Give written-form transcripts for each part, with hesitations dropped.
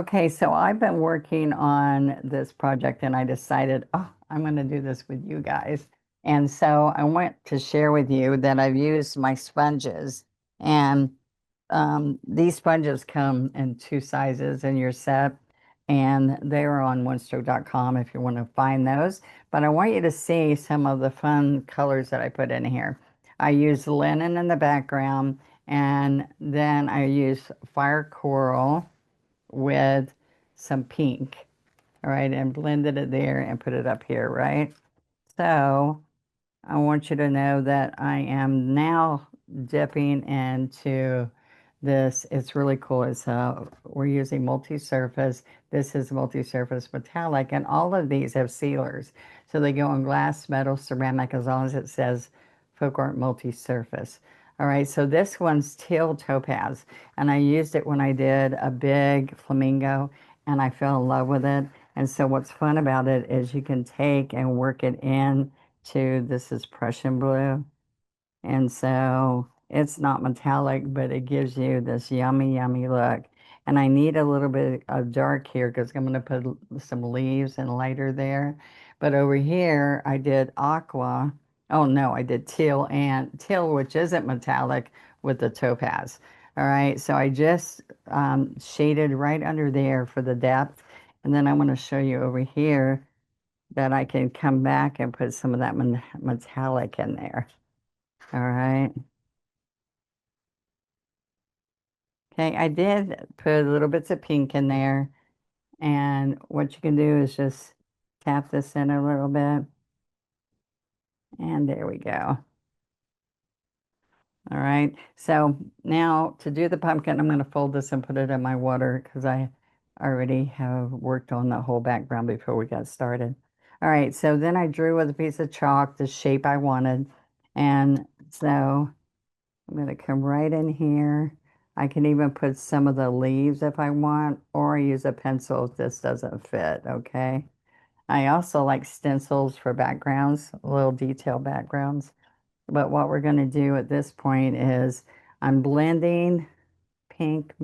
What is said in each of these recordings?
Okay, so I've been working on this project and I decided, oh, I'm going to do this with you guys. And so I want to share with you that I've used my sponges and these sponges come in two sizes in your set and they are on onestroke.com if you want to find those. But I want you to see some of the fun colors that I put in here. I use linen in the background and then I use fire coral with some pink, all right, and blended it there and put it up here, right? So I want you to know that I am now dipping into this. It's really cool. We're using multi-surface. This is multi-surface metallic, and all of these have sealers. So they go on glass, metal, ceramic, as long as it says Folk Art Multi-Surface. All right, so this one's teal topaz, and I used it when I did a big flamingo, and I fell in love with it. And so what's fun about it is you can take and work it in to this is Prussian blue. And so it's not metallic, but it gives you this yummy, yummy look. And I need a little bit of dark here because I'm going to put some leaves and lighter there. But over here, I did aqua. Oh no, I did teal and teal, which isn't metallic, with the topaz. All right, so I just shaded right under there for the depth. And then I'm going to show you over here that I can come back and put some of that metallic in there. All right. Okay, I did put little bits of pink in there. And what you can do is just tap this in a little bit. And there we go. All right. So now to do the pumpkin, I'm going to fold this and put it in my water because I already have worked on the whole background before we got started. All right. So then I drew with a piece of chalk the shape I wanted. And so I'm going to come right in here. I can even put some of the leaves if I want, or use a pencil if this doesn't fit, okay? I also like stencils for backgrounds, little detail backgrounds. But what we're going to do at this point is I'm blending pink,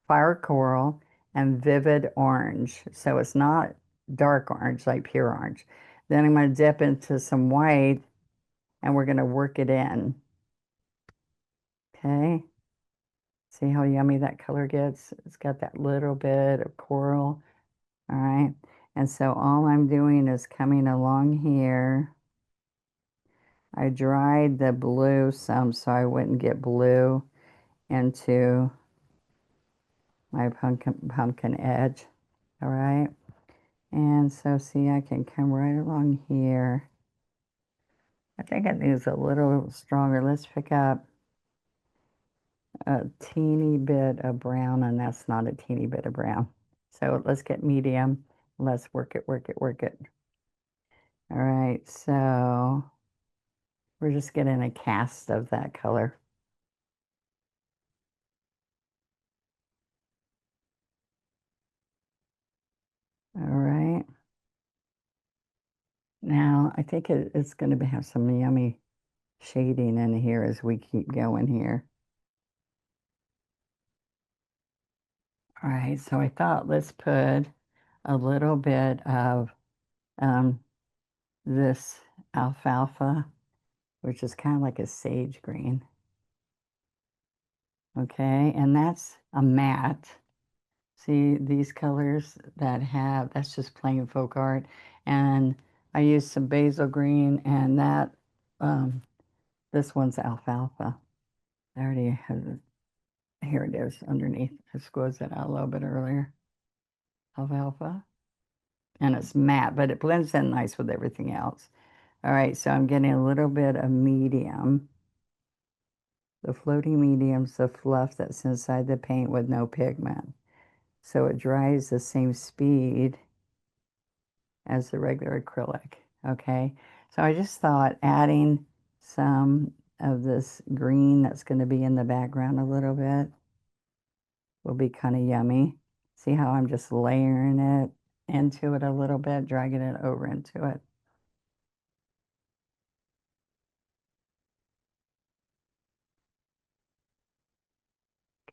fire coral and vivid orange. So it's not dark orange, like pure orange. Then I'm going to dip into some white and we're going to work it in, okay? See how yummy that color gets? It's got that little bit of coral. All right. And so all I'm doing is coming along here. I dried the blue some so I wouldn't get blue into my pumpkin edge. All right. And so see, I can come right along here. I think it needs a little stronger. Let's pick up a teeny bit of brown, and that's not a teeny bit of brown. So let's get medium. Let's work it, work it, work it. All right, so we're just getting a cast of that color. All right. Now I think it's going to have some yummy shading in here as we keep going here. All right, so I thought let's put a little bit of um, this alfalfa, which is kind of like a sage green. Okay, and that's a matte. See these colors that have, that's just plain folk art. And I used some basil green and that, this one's alfalfa. I already have it. Here it is underneath. I squeezed it out a little bit earlier. Alfalfa. And it's matte, but it blends in nice with everything else. All right, so I'm getting a little bit of medium. The floating medium's the fluff that's inside the paint with no pigment. So it dries the same speed as the regular acrylic, okay? So I just thought adding some of this green that's going to be in the background a little bit will be kind of yummy. See how I'm just layering it into it a little bit, dragging it over into it.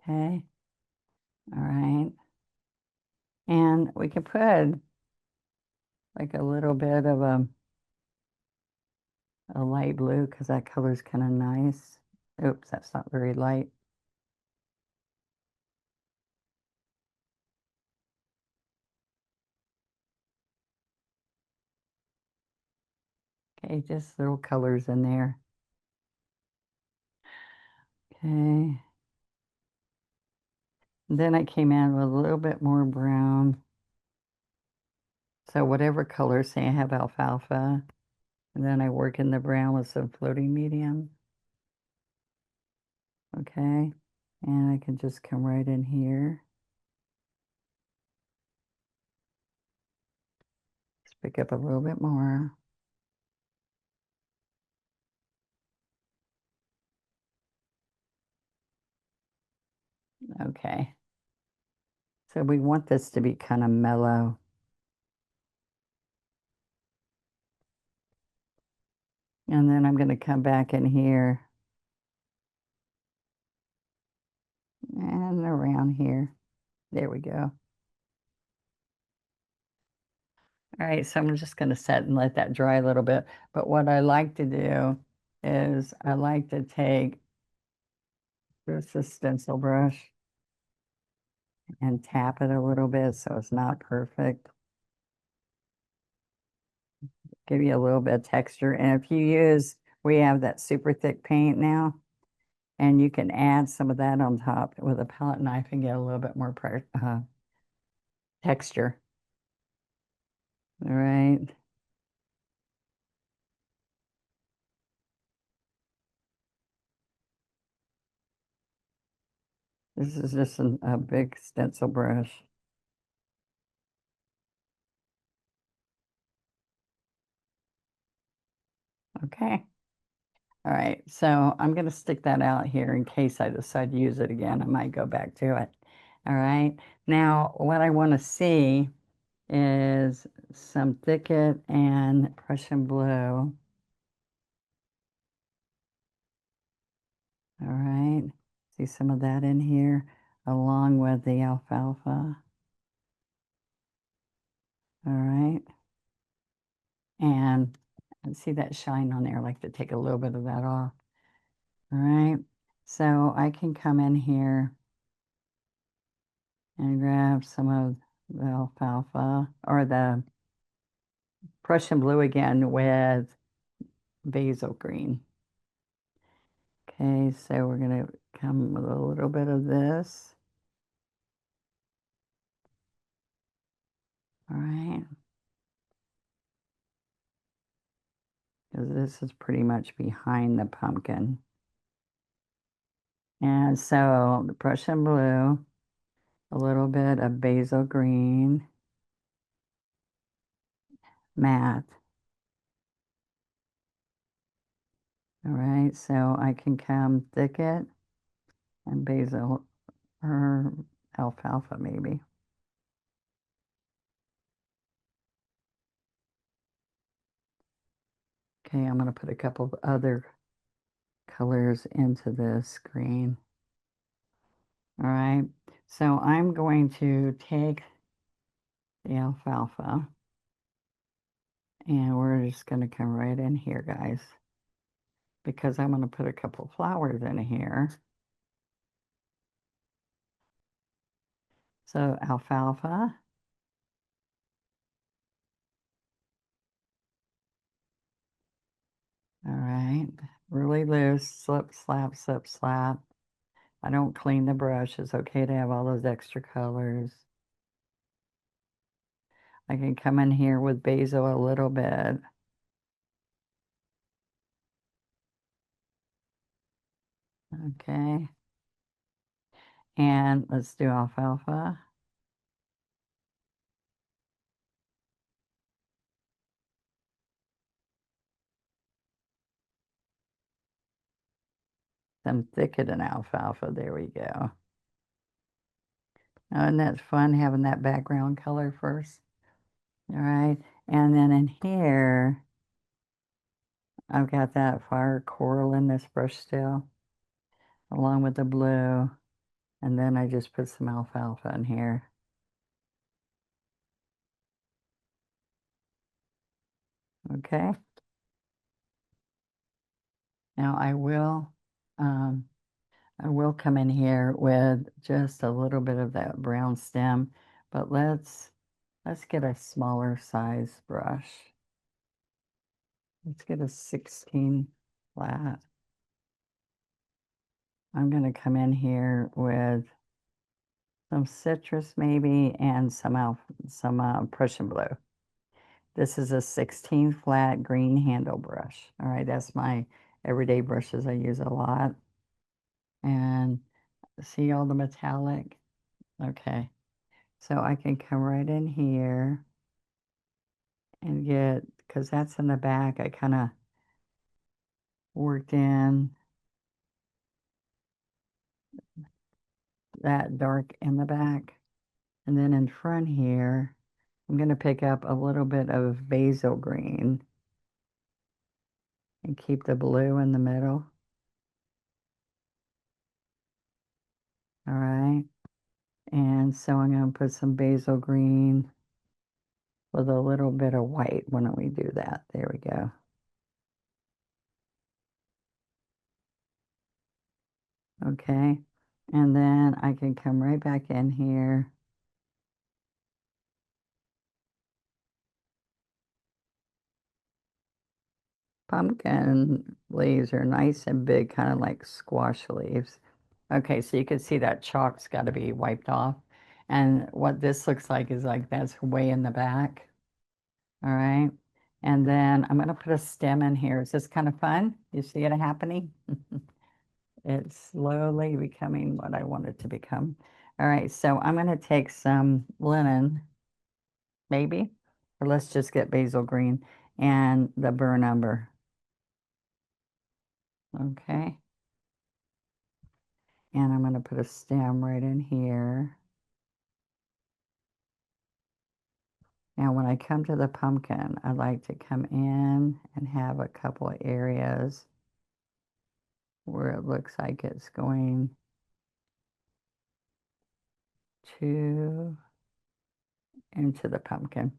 Okay, all right. And we can put like a little bit of a light blue because that color's kind of nice. Oops, that's not very light. Okay, just little colors in there. Okay. Then I came in with a little bit more brown. So whatever color, say I have alfalfa, and then I work in the brown with some floating medium. Okay. And I can just come right in here. Just pick up a little bit more. Okay. So we want this to be kind of mellow. And then I'm going to come back in here and around here. There we go. All right, so I'm just going to set and let that dry a little bit. But what I like to do is I like to take this a stencil brush and tap it a little bit so it's not perfect. Give you a little bit of texture. And if you use, we have that super thick paint now, and you can add some of that on top with a palette knife and get a little bit more texture. All right. This is just a big stencil brush. Okay. All right. So I'm going to stick that out here in case I decide to use it again. I might go back to it. All right. Now, what I want to see is some thicket and Prussian blue. All right. See some of that in here along with the alfalfa. All right. And see that shine on there. I like to take a little bit of that off. All right. So I can come in here and grab some of the alfalfa or the Prussian blue again with basil green. Okay, so we're going to come with a little bit of this. All right. Because this is pretty much behind the pumpkin. And so the Prussian blue, a little bit of basil green, matte. All right, so I can come thicket and basil or alfalfa maybe. Okay, I'm going to put a couple of other colors into this green. All right, so I'm going to take the alfalfa and we're just going to come right in here, guys, because I'm going to put a couple flowers in here. So alfalfa. All right, really loose, slip, slap, slip, slap. I don't clean the brush. It's okay to have all those extra colors. I can come in here with basil a little bit. Okay. And let's do alfalfa. Some thicket and alfalfa. There we go. Oh, isn't that fun having that background color first? All right. And then in here, I've got that fire coral in this brush still, along with the blue. And then I just put some alfalfa in here. Okay. Now um, I will come in here with just a little bit of that brown stem, but let's get a smaller size brush. Let's get a 16 flat. I'm going to come in here with some citrus maybe and some Prussian blue. This is a 16 flat green handle brush. All right, that's my everyday brushes I use a lot. And see all the metallic? Okay, so I can come right in here and get, because that's in the back, I kind of worked in that dark in the back. And then in front here, I'm going to pick up a little bit of basil green and keep the blue in the middle. All right. And so I'm going to put some basil green with a little bit of white. Why don't we do that? There we go. Okay. And then I can come right back in here. Pumpkin leaves are nice and big, kind of like squash leaves. Okay, so you can see that chalk's got to be wiped off. And what this looks like is like that's way in the back. All right. And then I'm going to put a stem in here. Is this kind of fun? You see it happening? It's slowly becoming what I want it to become. All right, so I'm going to take some linen, maybe, or let's just get basil green and the burn umber. Okay. And I'm going to put a stem right in here. Now, when I come to the pumpkin, I like to come in and have a couple of areas where it looks like it's going to into the pumpkin.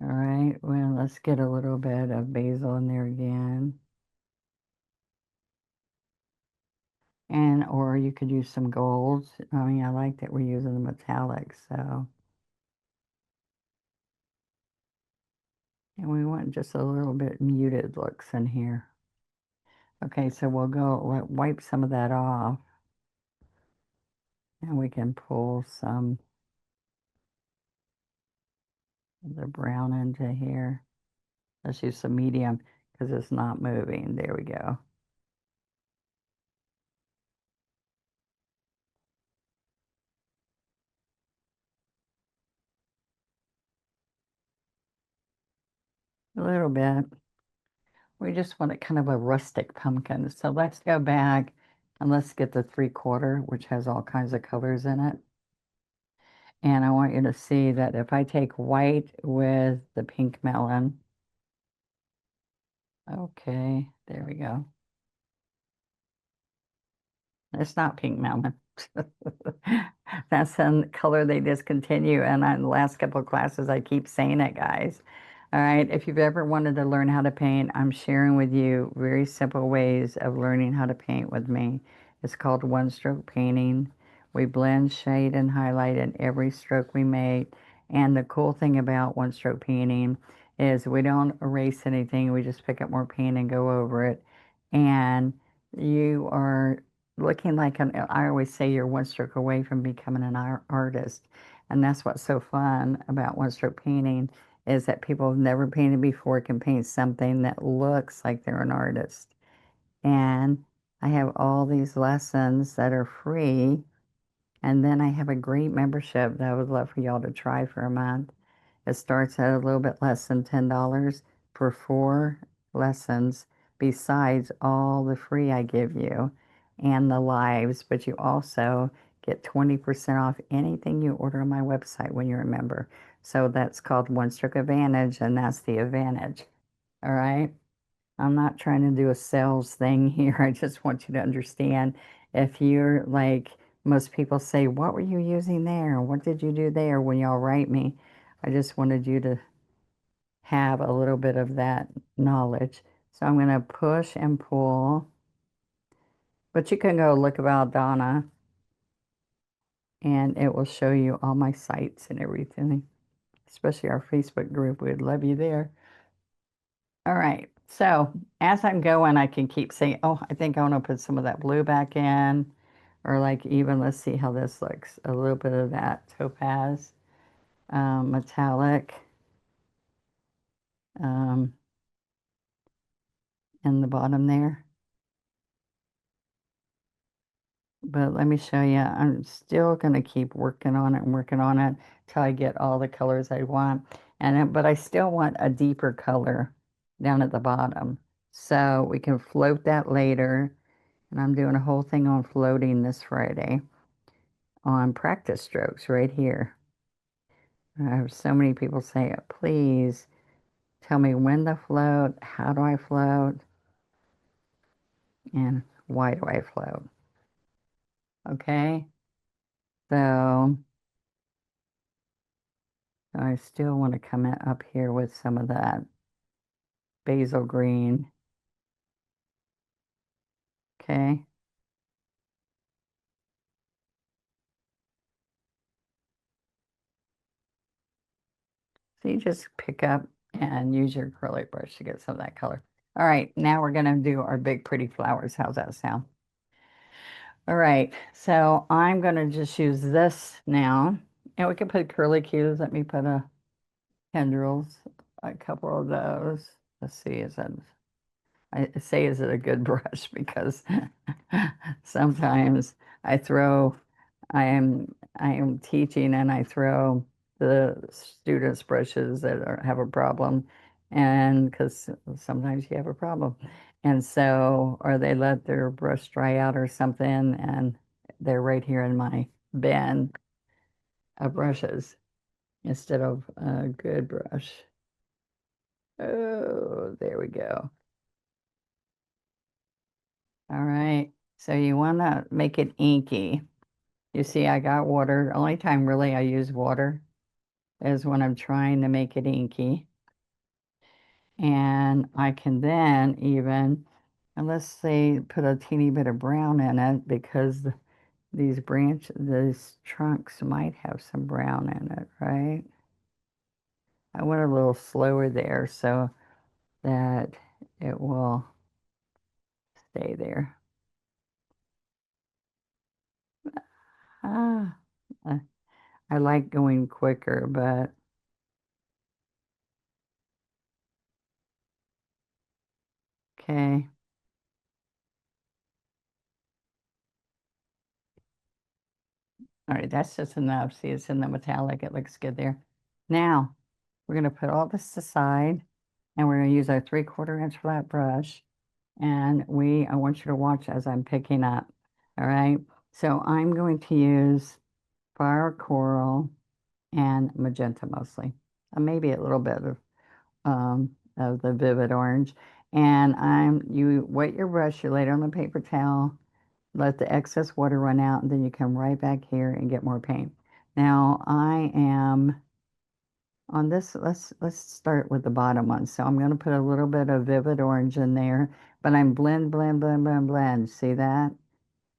All right, well, let's get a little bit of basil in there again. And, or you could use some golds. I mean, I like that we're using the metallics, so. And we want just a little bit muted looks in here. Okay, so we'll go wipe some of that off. And we can pull some of the brown into here. Let's use some medium because it's not moving. There we go. A little bit. We just want it kind of a rustic pumpkin. So let's go back and let's get the 3/4, which has all kinds of colors in it. And I want you to see that if I take white with the pink melon, okay, there we go. It's not pink melon. That's a color they discontinue. And in the last couple of classes, I keep saying it, guys. All right. If you've ever wanted to learn how to paint, I'm sharing with you very simple ways of learning how to paint with me. It's called one stroke painting. We blend, shade, and highlight in every stroke we make. And the cool thing about one stroke painting is we don't erase anything. We just pick up more paint and go over it. And you are looking like I always say you're one stroke away from becoming an artist. And that's what's so fun about one stroke painting is that people have never painted before can paint something that looks like they're an artist. And I have all these lessons that are free. And then I have a great membership that I would love for y'all to try for a month. It starts at a little bit less than $10 for 4 lessons, besides all the free I give you and the lives. But you also get 20% off anything you order on my website when you're a member. So that's called One Stroke Advantage, and that's the advantage. All right. I'm not trying to do a sales thing here. I just want you to understand if you're like most people say, what were you using there? What did you do there when y'all write me? I just wanted you to have a little bit of that knowledge. So I'm going to push and pull, but you can go look about Donna and it will show you all my sites and everything, especially our Facebook group. We'd love you there. All right. So as I'm going, I can keep saying, oh, I think I want to put some of that blue back in, or like even, let's see how this looks. A little bit of that topaz, metallic, um, in the bottom there. But let me show you, I'm still going to keep working on it and working on it till I get all the colors I want. But I still want a deeper color down at the bottom. So we can float that later. And I'm doing a whole thing on floating this Friday on practice strokes right here. I have so many people say, please tell me when to float, how do I float, and why do I float? Okay, so I still want to come up here with some of that basil green. Okay, so you just pick up and use your acrylic brush to get some of that color. All right, now we're going to do our big pretty flowers. How's that sound? All right, so I'm going to just use this now. And we can put curly cues. Let me put a tendrils, a couple of those. Let's see, I say, is it a good brush? Because sometimes I throw, I am teaching and I throw the students brushes that have a problem. And because sometimes you have a problem. And so, or they let their brush dry out or something, and they're right here in my bin of brushes instead of a good brush. Oh, there we go. All right. So you want to make it inky. You see, I got water. The only time really I use water is when I'm trying to make it inky. And I can then even, and let's say, put a teeny bit of brown in it because these trunks might have some brown in it, right? I went a little slower there so that it will stay there. Ah, I I like going quicker, but okay. All right, that's just enough. See, it's in the metallic. It looks good there. Now, we're going to put all this aside and we're going to use our 3/4 inch flat brush. And I want you to watch as I'm picking up. All right. So I'm going to use fire coral and magenta mostly. Maybe a little bit of the vivid orange. And you wet your brush, you lay it on the paper towel, let the excess water run out, and then you come right back here and get more paint. Now I am on this, let's start with the bottom one. So I'm going to put a little bit of vivid orange in there, but I'm blend. See that?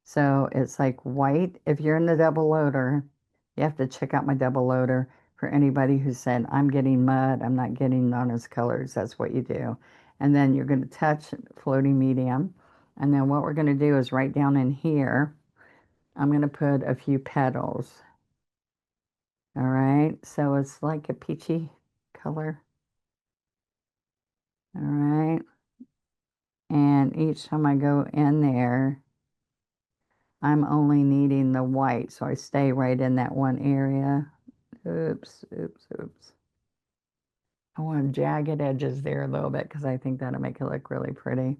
So it's like white. If you're in the double loader, you have to check out my double loader for anybody who said, I'm getting mud, I'm not getting Donna's colors. That's what you do. And then you're going to touch floating medium. And then what we're going to do is right down in here, I'm going to put a few petals. All right. So it's like a peachy color. All right. And each time I go in there, I'm only needing the white. So I stay right in that one area. Oops. I want jagged edges there a little bit because I think that'll make it look really pretty.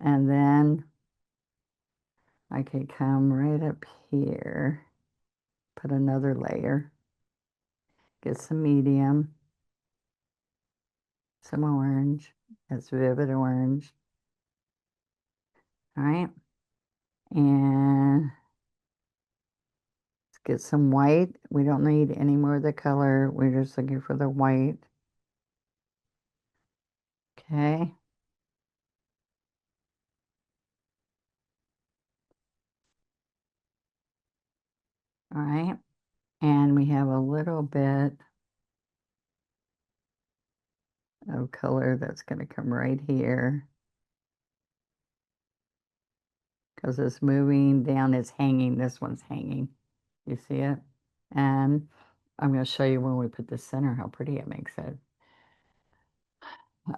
And then I could come right up here, put another layer, get some medium, some orange. That's vivid orange. All right. And get some white. We don't need any more of the color. We're just looking for the white. Okay. All right. And we have a little bit of color that's going to come right here because it's moving down, it's hanging. This one's hanging. You see it? And I'm going to show you when we put the center how pretty it makes it.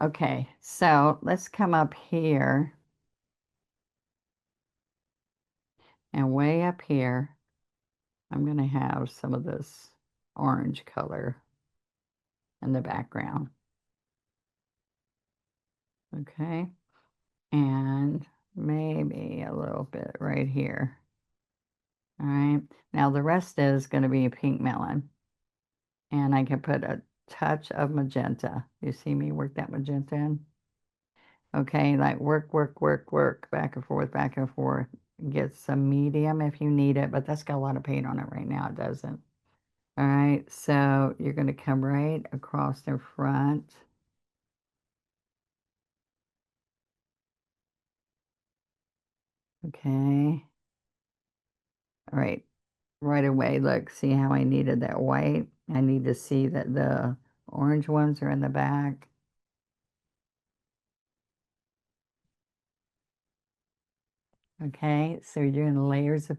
Okay, so let's come up here and way up here, I'm going to have some of this orange color in the background. Okay, and maybe a little bit right here. All right, now the rest is going to be a pink melon. And I can put a touch of magenta. You see me work that magenta in? Okay, like work, work, work, work, back and forth, back and forth. Get some medium if you need it, but that's got a lot of paint on it right now. It doesn't. All right, so you're going to come right across the front. Okay. All right, right away, look, see how I needed that white? I need to see that the orange ones are in the back. Okay, so you're doing layers of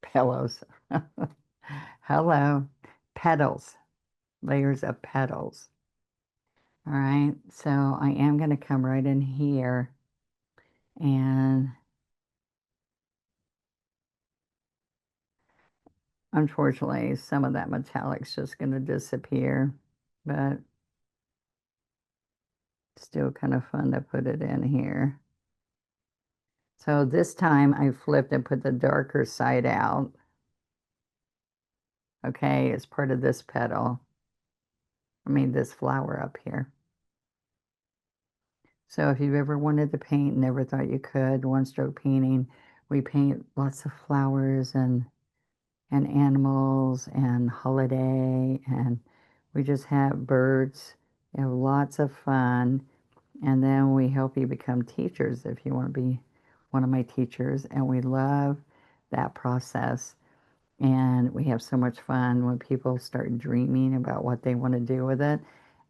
pillows. Hello, petals, layers of petals. All right, so I am going to come right in here and unfortunately, some of that metallic's just going to disappear, but still kind of fun to put it in here. So this time I flipped and put the darker side out. Okay, it's part of this petal. I mean, this flower up here. So if you've ever wanted to paint, never thought you could, one stroke painting, we paint lots of flowers and animals and holiday and we just have birds. We have lots of fun. And then we help you become teachers if you want to be one of my teachers. And we love that process. And we have so much fun when people start dreaming about what they want to do with it.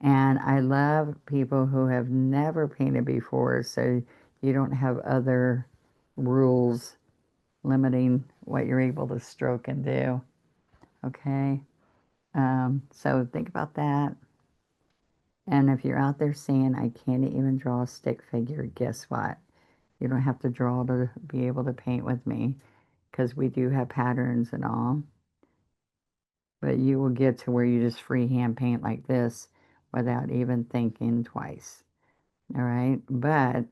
And I love people who have never painted before, so you don't have other rules limiting what you're able to stroke and do. Okay? So think about that. And if you're out there saying, I can't even draw a stick figure, guess what? You don't have to draw to be able to paint with me because we do have patterns and all. But you will get to where you just freehand paint like this without even thinking twice. All right.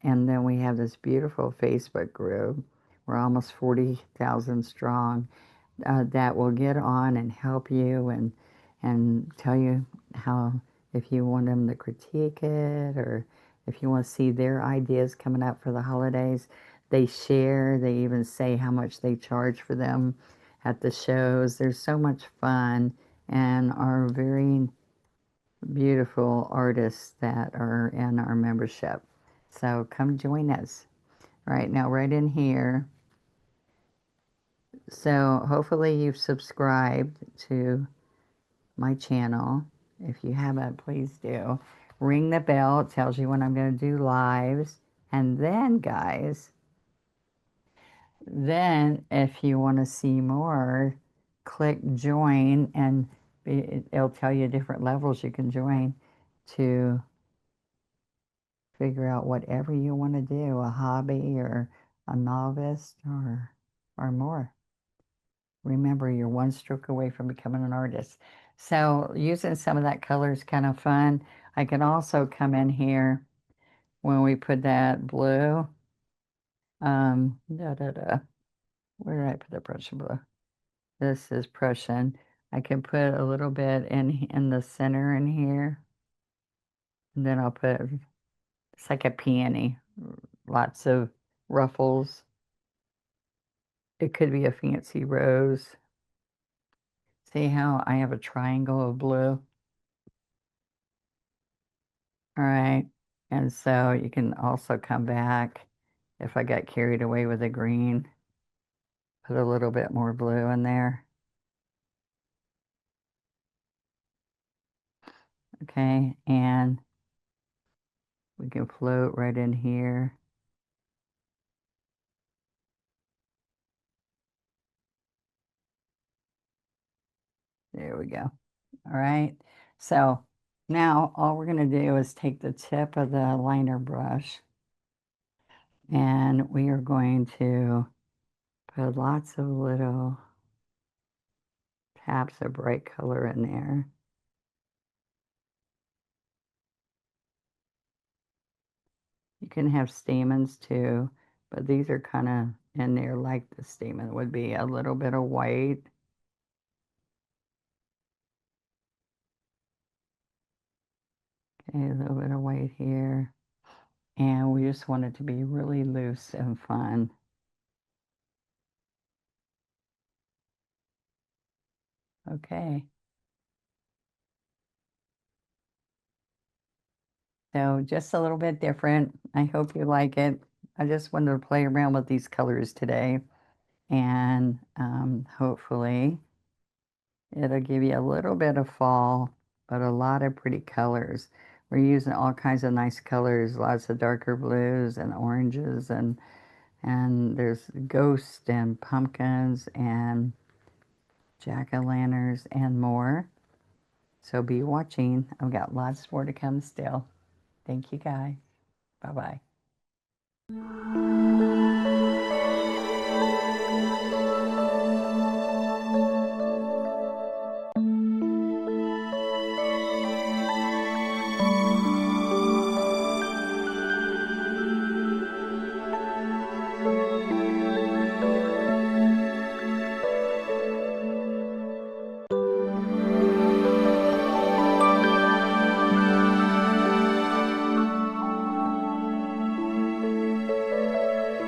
And then we have this beautiful Facebook group. We're almost 40,000 strong that will get on and help you and tell you how, if you want them to critique it or if you want to see their ideas coming up for the holidays. They share, they even say how much they charge for them at the shows. There's so much fun and our very beautiful artists that are in our membership. So come join us. All right, now right in here. So hopefully you've subscribed to my channel. If you haven't, please do. Ring the bell. It tells you when I'm going to do lives. And then, guys, then if you want to see more, click join and it'll tell you different levels you can join to figure out whatever you want to do, a hobby or a novice or more. Remember, you're one stroke away from becoming an artist. So using some of that color is kind of fun. I can also come in here when we put that blue. Da, da, da. Where did I put the Prussian blue? This is Prussian. I can put a little bit in the center in here. And then I'll put, it's like a peony. Lots of ruffles. It could be a fancy rose. See how I have a triangle of blue? All right. And so you can also come back if I got carried away with the green, put a little bit more blue in there. Okay. And we can float right in here. There we go. All right. So now all we're going to do is take the tip of the liner brush and we are going to put lots of little taps of bright color in there. You can have stamens too, but these are kind of in there like the stamen would be. A little bit of white. Okay, a little bit of white here. And we just want it to be really loose and fun. Okay. So just a little bit different. I hope you like it. I just wanted to play around with these colors today, and hopefully it'll give you a little bit of fall, but a lot of pretty colors. We're using all kinds of nice colors, lots of darker blues and oranges, and there's ghosts and pumpkins and jack-o'-lanterns and more. So be watching. I've got lots more to come still. Thank you guys. Bye-bye.